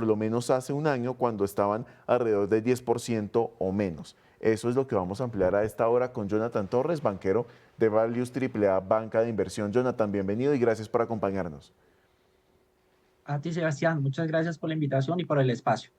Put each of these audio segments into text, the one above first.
lo menos hace un año cuando estaban alrededor del 10% o menos. Eso es lo que vamos a ampliar a esta hora con Jonathan Torres, banquero de Values AAA Banca de Inversión. Jonathan, bienvenido y gracias por acompañarnos. A ti, Sebastián, muchas gracias por la invitación y por el espacio.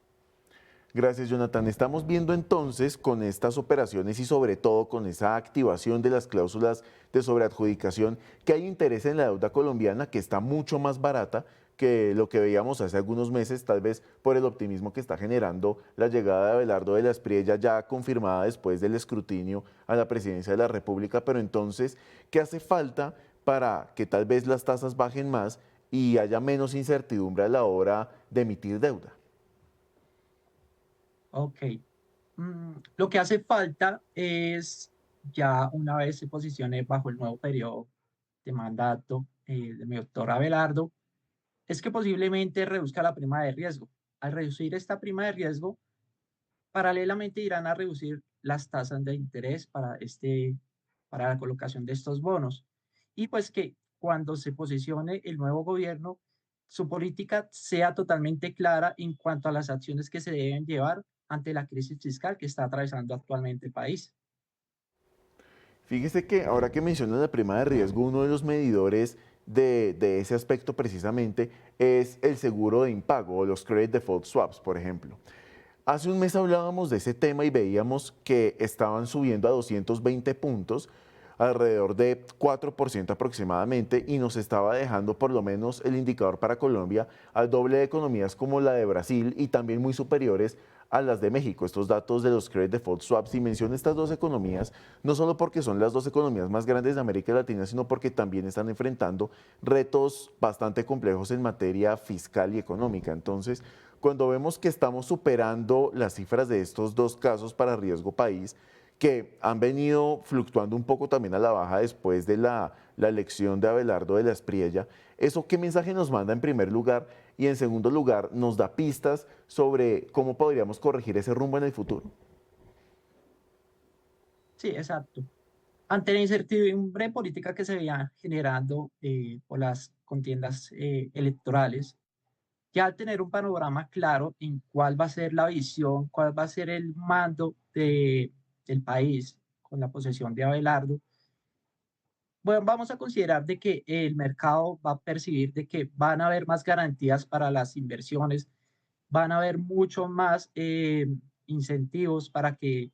Gracias, Jonathan. Estamos viendo entonces con estas operaciones y sobre todo con esa activación de las cláusulas de sobreadjudicación que hay interés en la deuda colombiana que está mucho más barata que lo que veíamos hace algunos meses, tal vez por el optimismo que está generando la llegada de Abelardo de la Espriella ya confirmada después del escrutinio a la presidencia de la República. Pero entonces, ¿qué hace falta para que tal vez las tasas bajen más y haya menos incertidumbre a la hora de emitir deuda? Ok. Lo que hace falta es, ya una vez se posicione bajo el nuevo periodo de mandato de mi doctor Abelardo, es que posiblemente reduzca la prima de riesgo. Al reducir esta prima de riesgo, paralelamente irán a reducir las tasas de interés para la colocación de estos bonos. Y pues que cuando se posicione el nuevo gobierno, su política sea totalmente clara en cuanto a las acciones que se deben llevar ante la crisis fiscal que está atravesando actualmente el país. Fíjese que ahora que mencionas la prima de riesgo, uno de los medidores de ese aspecto precisamente es el seguro de impago o los credit default swaps, por ejemplo. Hace un mes hablábamos de ese tema y veíamos que estaban subiendo a 220 puntos, alrededor de 4% aproximadamente, y nos estaba dejando por lo menos el indicador para Colombia al doble de economías como la de Brasil y también muy superiores a las de México. Estos datos de los credit default swaps, y menciono estas dos economías, no solo porque son las dos economías más grandes de América Latina, sino porque también están enfrentando retos bastante complejos en materia fiscal y económica. Entonces, cuando vemos que estamos superando las cifras de estos dos casos para riesgo país, que han venido fluctuando un poco también a la baja después de la elección de Abelardo de la Espriella, ¿eso qué mensaje nos manda en primer lugar? Y en segundo lugar, ¿nos da pistas sobre cómo podríamos corregir ese rumbo en el futuro? Sí, exacto. Ante la incertidumbre política que se veía generando por las contiendas electorales, ya al tener un panorama claro en cuál va a ser la visión, cuál va a ser el mando del país con la posesión de Abelardo, bueno, vamos a considerar de que el mercado va a percibir de que van a haber más garantías para las inversiones, van a haber mucho más incentivos para que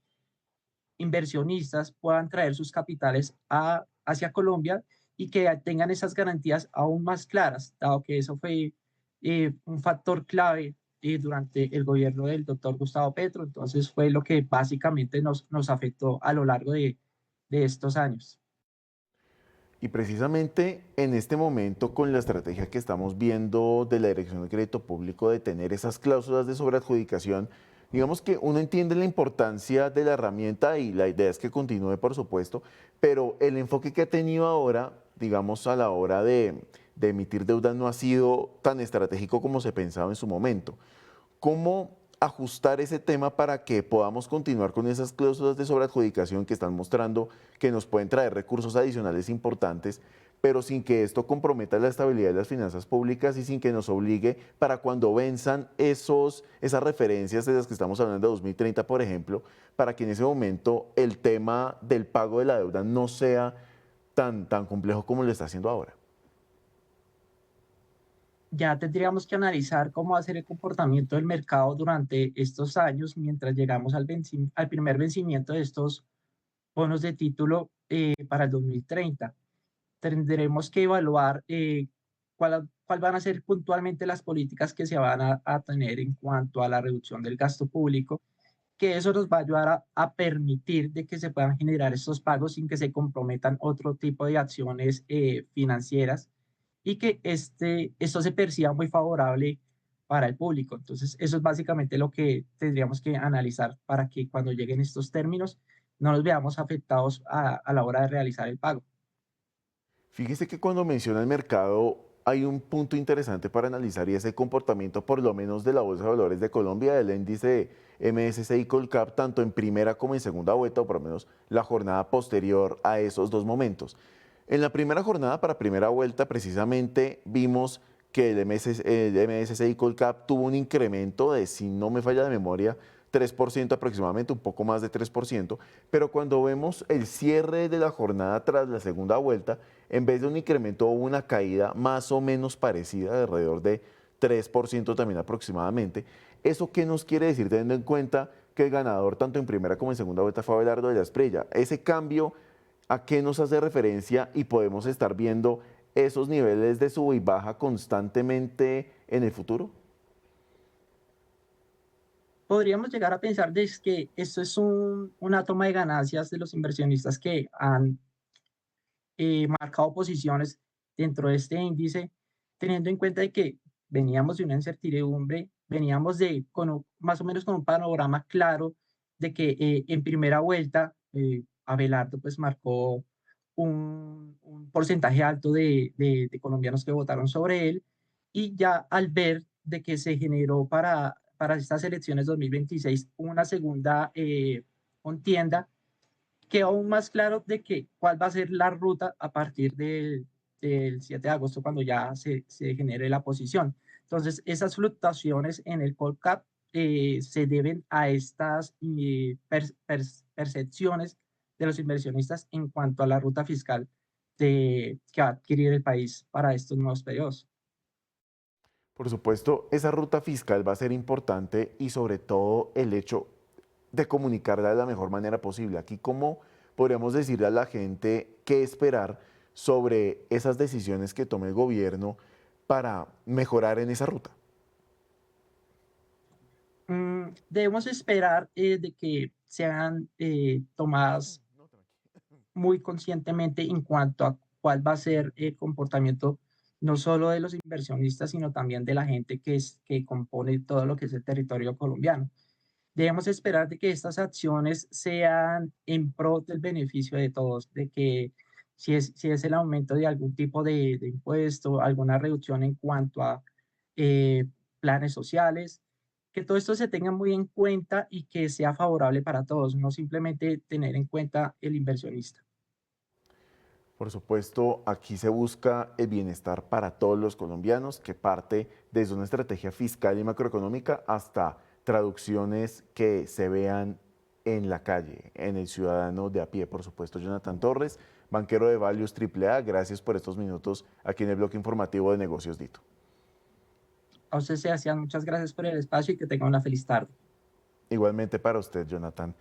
inversionistas puedan traer sus capitales hacia Colombia y que tengan esas garantías aún más claras, dado que eso fue un factor clave durante el gobierno del doctor Gustavo Petro. Entonces fue lo que básicamente nos afectó a lo largo de estos años. Y precisamente en este momento, con la estrategia que estamos viendo de la Dirección de Crédito Público de tener esas cláusulas de sobreadjudicación, digamos que uno entiende la importancia de la herramienta y la idea es que continúe, por supuesto, pero el enfoque que ha tenido ahora, digamos, a la hora de emitir deudas no ha sido tan estratégico como se pensaba en su momento. ¿Cómo ajustar ese tema para que podamos continuar con esas cláusulas de sobreadjudicación que están mostrando que nos pueden traer recursos adicionales importantes, pero sin que esto comprometa la estabilidad de las finanzas públicas y sin que nos obligue para cuando venzan esas referencias de las que estamos hablando de 2030, por ejemplo, para que en ese momento el tema del pago de la deuda no sea tan complejo como lo está haciendo ahora? Ya tendríamos que analizar cómo va a ser el comportamiento del mercado durante estos años mientras llegamos al primer vencimiento de estos bonos de título para el 2030. Tendremos que evaluar cuál van a ser puntualmente las políticas que se van a tener en cuanto a la reducción del gasto público, que eso nos va a ayudar a permitir de que se puedan generar estos pagos sin que se comprometan otro tipo de acciones financieras y que esto se perciba muy favorable para el público. Entonces, eso es básicamente lo que tendríamos que analizar para que cuando lleguen estos términos no nos veamos afectados a la hora de realizar el pago. Fíjese que cuando menciona el mercado hay un punto interesante para analizar y es el comportamiento por lo menos de la Bolsa de Valores de Colombia, del índice MSCI Colcap, tanto en primera como en segunda vuelta, o por lo menos la jornada posterior a esos dos momentos. En la primera jornada para primera vuelta precisamente vimos que el MSCI Colcap tuvo un incremento de, si no me falla la memoria, 3% aproximadamente, un poco más de 3%, pero cuando vemos el cierre de la jornada tras la segunda vuelta, en vez de un incremento hubo una caída más o menos parecida, de alrededor de 3% también aproximadamente. ¿Eso qué nos quiere decir teniendo en cuenta que el ganador tanto en primera como en segunda vuelta fue Abelardo de la Espriella? Ese cambio, ¿a qué nos hace referencia y podemos estar viendo esos niveles de sub y baja constantemente en el futuro? Podríamos llegar a pensar de que esto es una toma de ganancias de los inversionistas que han marcado posiciones dentro de este índice, teniendo en cuenta de que veníamos de una incertidumbre, veníamos más o menos con un panorama claro de que en primera vuelta Abelardo pues marcó un porcentaje alto de colombianos que votaron sobre él, y ya al ver de que se generó para estas elecciones 2026 una segunda contienda, quedó aún más claro de que cuál va a ser la ruta a partir del 7 de agosto, cuando ya se genere la posición. Entonces, esas fluctuaciones en el Colcap se deben a estas percepciones de los inversionistas en cuanto a la ruta fiscal que va a adquirir el país para estos nuevos periodos. Por supuesto, esa ruta fiscal va a ser importante y sobre todo el hecho de comunicarla de la mejor manera posible. Aquí, ¿cómo podríamos decirle a la gente qué esperar sobre esas decisiones que tome el gobierno para mejorar en esa ruta? Debemos esperar de que sean tomadas muy conscientemente en cuanto a cuál va a ser el comportamiento no solo de los inversionistas, sino también de la gente que compone todo lo que es el territorio colombiano. Debemos esperar de que estas acciones sean en pro del beneficio de todos, de que si es el aumento de algún tipo de impuesto, alguna reducción en cuanto a eh, planes sociales, que todo esto se tenga muy en cuenta y que sea favorable para todos, no simplemente tener en cuenta el inversionista. Por supuesto, aquí se busca el bienestar para todos los colombianos, que parte desde una estrategia fiscal y macroeconómica hasta traducciones que se vean en la calle, en el ciudadano de a pie. Por supuesto, Jonathan Torres, banquero de Values AAA, gracias por estos minutos aquí en el bloque informativo de Negocios Dito. A usted, Sebastián, muchas gracias por el espacio y que tenga una feliz tarde. Igualmente para usted, Jonathan.